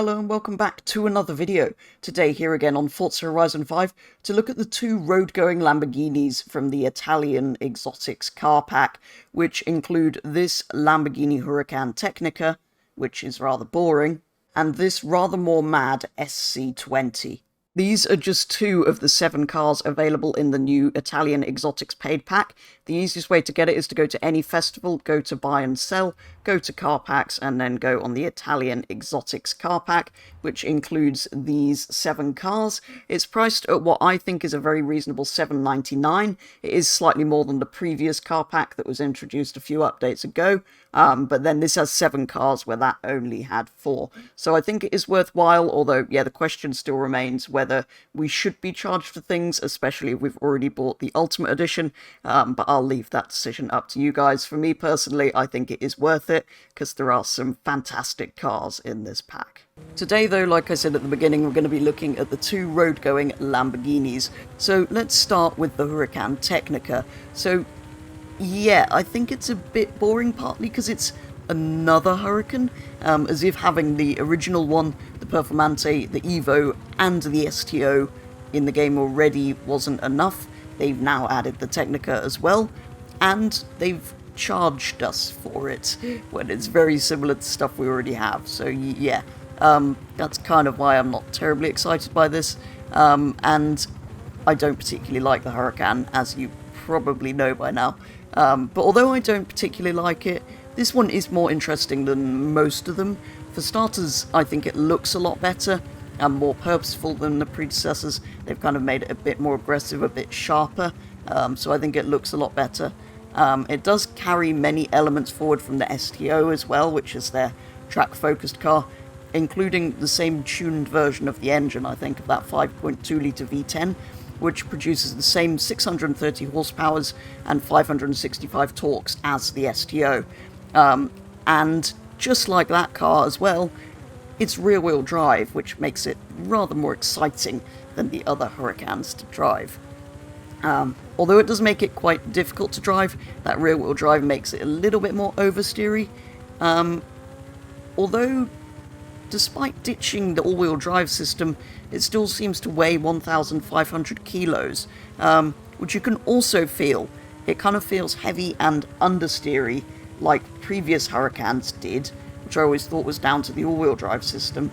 Hello and welcome back to another video. Today here again on Forza Horizon 5 to look at the two road-going Lamborghinis from the Italian Exotics car pack, which include this Lamborghini Huracan Tecnica, which is rather boring, and this rather more mad SC20. These are just two of the 7 cars available in the new Italian Exotics paid pack. The easiest way to get it is to go to any festival, go to buy and sell, go to car packs, and then go on the Italian Exotics car pack, which includes these 7 cars. It's priced at what I think is a very reasonable $7.99. It is slightly more than the previous car pack that was introduced a few updates ago, but then this has 7 cars where that only had 4. So I think it is worthwhile, although, yeah, the question still remains whether we should be charged for things, especially if we've already bought the Ultimate Edition, but I'll leave that decision up to you guys. For me personally, I think it is worth it, because there are some fantastic cars in this pack. Today though, like I said at the beginning, we're going to be looking at the two road-going Lamborghinis. So let's start with the Huracan Tecnica. So yeah, I think it's a bit boring, partly because it's another Huracan, as if having the original one, the Performante, the Evo, and the STO in the game already wasn't enough. They've now added the Tecnica as well, and they've charged us for it, when it's very similar to stuff we already have. So yeah, that's kind of why I'm not terribly excited by this, and I don't particularly like the Huracan, as you probably know by now. But although I don't particularly like it, this one is more interesting than most of them. For starters, I think it looks a lot better and more purposeful than the predecessors. They've kind of made it a bit more aggressive, a bit sharper, so I think it looks a lot better. It does carry many elements forward from the STO as well, which is their track-focused car, including the same tuned version of the engine, I think, of that 5.2-litre V10, which produces the same 630 horsepower and 565 torques as the STO. And just like that car as well, it's rear-wheel drive, which makes it rather more exciting than the other Huracans to drive. Although it does make it quite difficult to drive, that rear-wheel drive makes it a little bit more oversteery. Although, despite ditching the all-wheel drive system, it still seems to weigh 1,500 kilos, which you can also feel. It kind of feels heavy and understeery, like previous Huracans did, which I always thought was down to the all-wheel drive system,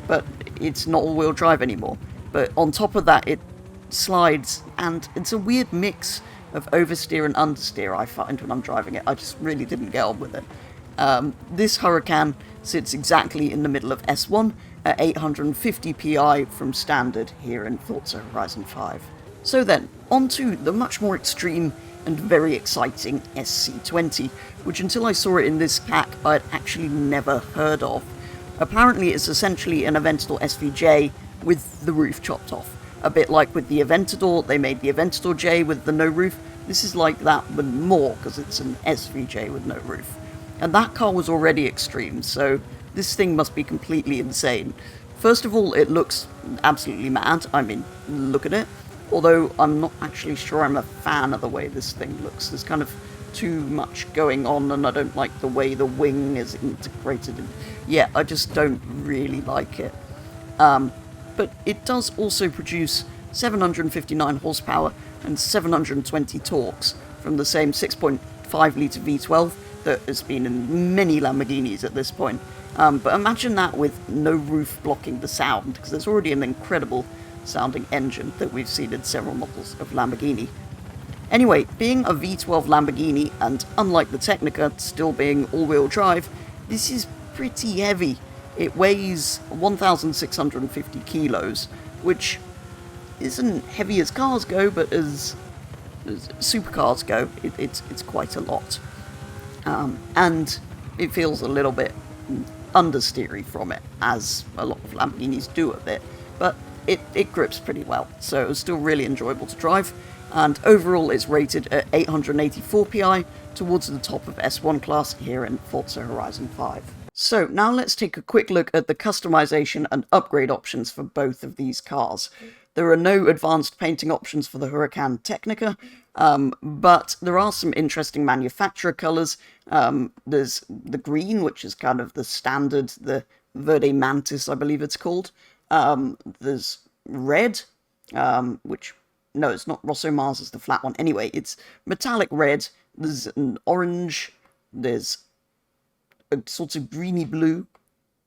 but it's not all-wheel drive anymore. But on top of that, it slides, and it's a weird mix of oversteer and understeer, I find, when I'm driving it. I just really didn't get on with it. This Huracan sits exactly in the middle of S1 at 850 PI from standard here in Forza Horizon 5. So then, on to the much more extreme and very exciting SC20, which until I saw it in this pack, I'd actually never heard of. Apparently it's essentially an Aventador SVJ with the roof chopped off. A bit like with the Aventador, they made the Aventador J with the no roof. This is like that, but more, because it's an SVJ with no roof. And that car was already extreme, so this thing must be completely insane. First of all, it looks absolutely mad. I mean, look at it. Although I'm not actually sure I'm a fan of the way this thing looks. There's kind of too much going on, and I don't like the way the wing is integrated. Yeah, I just don't really like it. But it does also produce 759 horsepower and 720 torques from the same 6.5-litre V12 that has been in many Lamborghinis at this point. But imagine that with no roof blocking the sound, because there's already an incredible sounding engine that we've seen in several models of Lamborghini. Anyway, being a V12 Lamborghini, and unlike the Tecnica still being all-wheel drive, this is pretty heavy. It weighs 1,650 kilos, which isn't heavy as cars go, but as supercars go, it's quite a lot. And it feels a little bit understeery from it, as a lot of Lamborghinis do a bit, but it grips pretty well, so it was still really enjoyable to drive, and overall it's rated at 884 PI, towards the top of S1 class here in Forza Horizon 5. So now let's take a quick look at the customization and upgrade options for both of these cars. There are no advanced painting options for the Huracan Tecnica, but there are some interesting manufacturer colours. There's the green, which is kind of the standard, the Verde Mantis, I believe it's called. There's red, which, no, it's not Rosso Mars, is the flat one. Anyway, it's metallic red. There's an orange. There's a sort of greeny blue.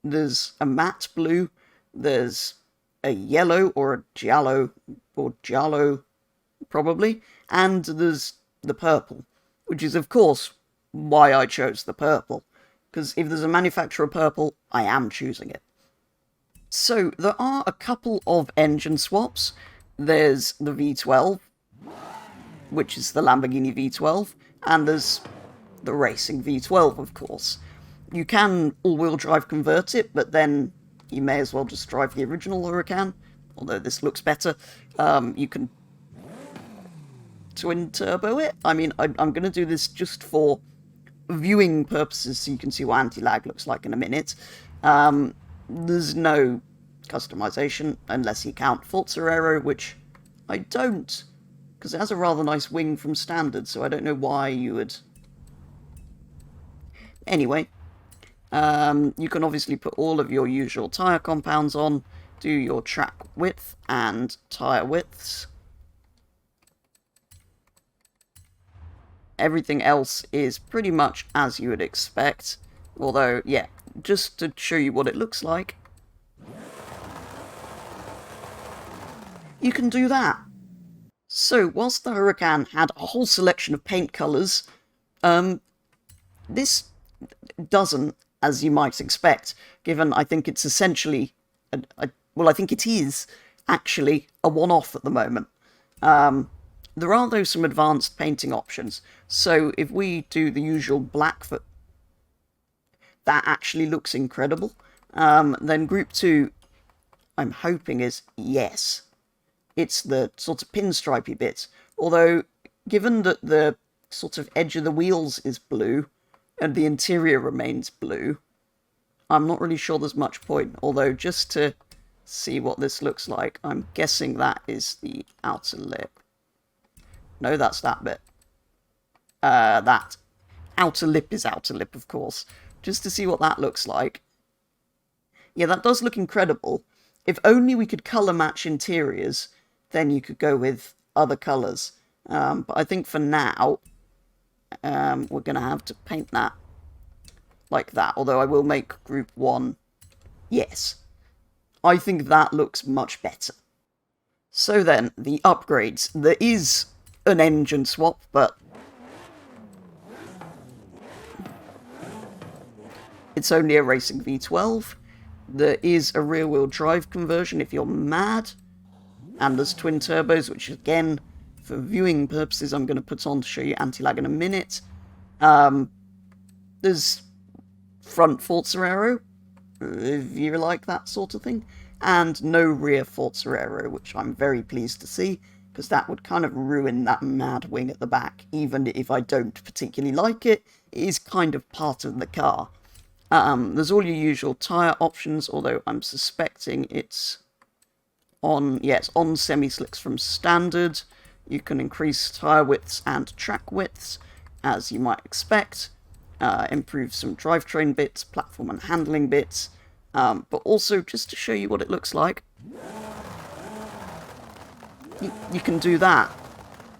There's a matte blue. There's a yellow or a giallo, probably. And there's the purple, which is, of course, why I chose the purple. Because if there's a manufacturer purple, I am choosing it. So, there are a couple of engine swaps. There's the V12, which is the Lamborghini V12, and there's the racing V12, of course. You can all-wheel drive convert it, but then you may as well just drive the original Huracan, although this looks better. You can twin-turbo it. I mean, I'm going to do this just for viewing purposes so you can see what anti-lag looks like in a minute. There's no customization, unless you count Forza Aero, which I don't, because it has a rather nice wing from standard, so I don't know why you would... Anyway, you can obviously put all of your usual tyre compounds on, do your track width and tyre widths. Everything else is pretty much as you would expect, although, yeah, just to show you what it looks like, you can do that. So, whilst the Huracan had a whole selection of paint colours, this doesn't, as you might expect, given I think it's essentially, well, I think it is actually a one-off at the moment. There are, though, some advanced painting options. So if we do the usual black for... that actually looks incredible. Then Group 2, I'm hoping is yes. It's the sort of pinstripey bits. Although, given that the sort of edge of the wheels is blue, and the interior remains blue, I'm not really sure there's much point. Although, just to see what this looks like, I'm guessing that is the outer lip. No, that's that bit. That. Outer lip is outer lip, of course. Just to see what that looks like. Yeah, that does look incredible. If only we could colour match interiors, then you could go with other colours. But I think for now, we're going to have to paint that like that. Although I will make Group 1. Yes. I think that looks much better. So then, the upgrades. There is an engine swap, but it's only a racing V12. There is a rear-wheel drive conversion if you're mad, and there's twin turbos, which again, for viewing purposes, I'm going to put on to show you anti-lag in a minute. There's front Forza Aero, if you like that sort of thing, and no rear Forza Aero, which I'm very pleased to see, because that would kind of ruin that mad wing at the back. Even if I don't particularly like it, it is kind of part of the car. There's all your usual tyre options, although I'm suspecting it's on, yeah, it's on semi-slicks from standard. You can increase tyre widths and track widths, as you might expect. Improve some drivetrain bits, platform and handling bits, but also just to show you what it looks like, you can do that.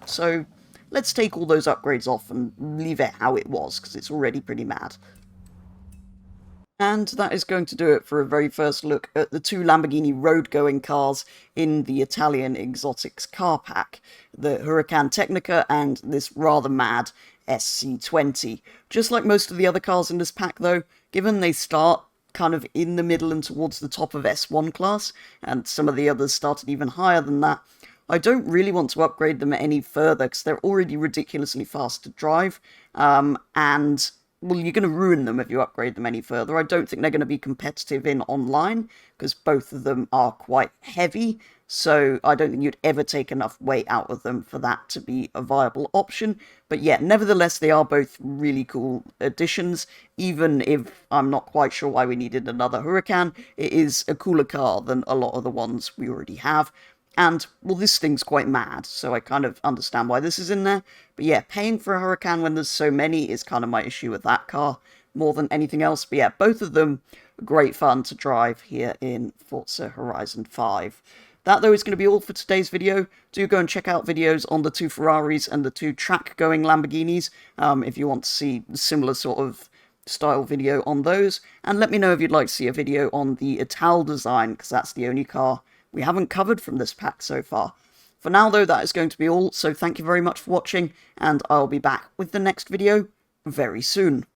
So let's take all those upgrades off and leave it how it was, because it's already pretty mad. And that is going to do it for a very first look at the two Lamborghini road-going cars in the Italian Exotics car pack, the Huracan Tecnica and this rather mad SC20. Just like most of the other cars in this pack though, given they start kind of in the middle and towards the top of S1 class, and some of the others started even higher than that, I don't really want to upgrade them any further because they're already ridiculously fast to drive, and, well, you're going to ruin them if you upgrade them any further. I don't think they're going to be competitive in online, because both of them are quite heavy, so I don't think you'd ever take enough weight out of them for that to be a viable option. But yeah, nevertheless, they are both really cool additions, even if I'm not quite sure why we needed another Huracan. It is a cooler car than a lot of the ones we already have. And, well, this thing's quite mad, so I kind of understand why this is in there. But yeah, paying for a Huracan when there's so many is kind of my issue with that car, more than anything else. But yeah, both of them great fun to drive here in Forza Horizon 5. That, though, is going to be all for today's video. Do go and check out videos on the 2 Ferraris and the 2 track-going Lamborghinis if you want to see similar sort of style video on those. And let me know if you'd like to see a video on the Ital design, because that's the only car we haven't covered from this pack so far. For now, though, that is going to be all, so thank you very much for watching, and I'll be back with the next video very soon.